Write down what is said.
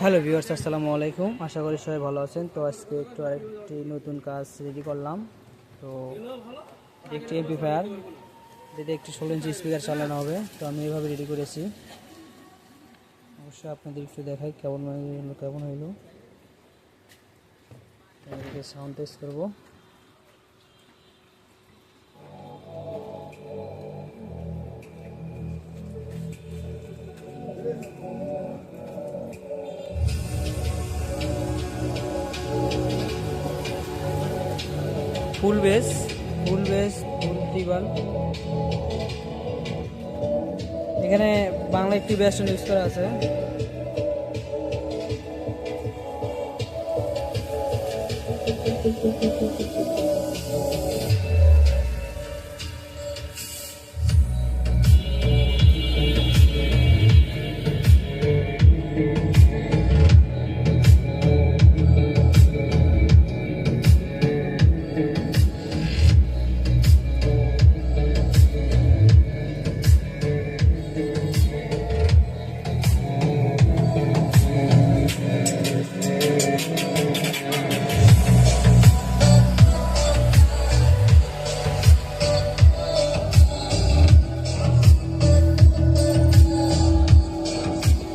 Hello viewers, আসসালামু আলাইকুম। আশা করি সবাই ভালো আছেন। তো আজকে একটু আরেকটি নতুন কাজ রেডি করলাম। তো একটি এমপ্লিফায়ার, যেটা একটি 16 ইঞ্চি স্পিকার চালানো হবে। তো আমি এইভাবে রেডি করেছি। অবশ্যই আপনাদের একটু দেখাই কেমন হইলো। সাউন্ড টেস্ট করবো। ফুল বেস, ফুল ট্রিবল। এখানে বাংলা একটি বেস্ট ইউজ করা আছে।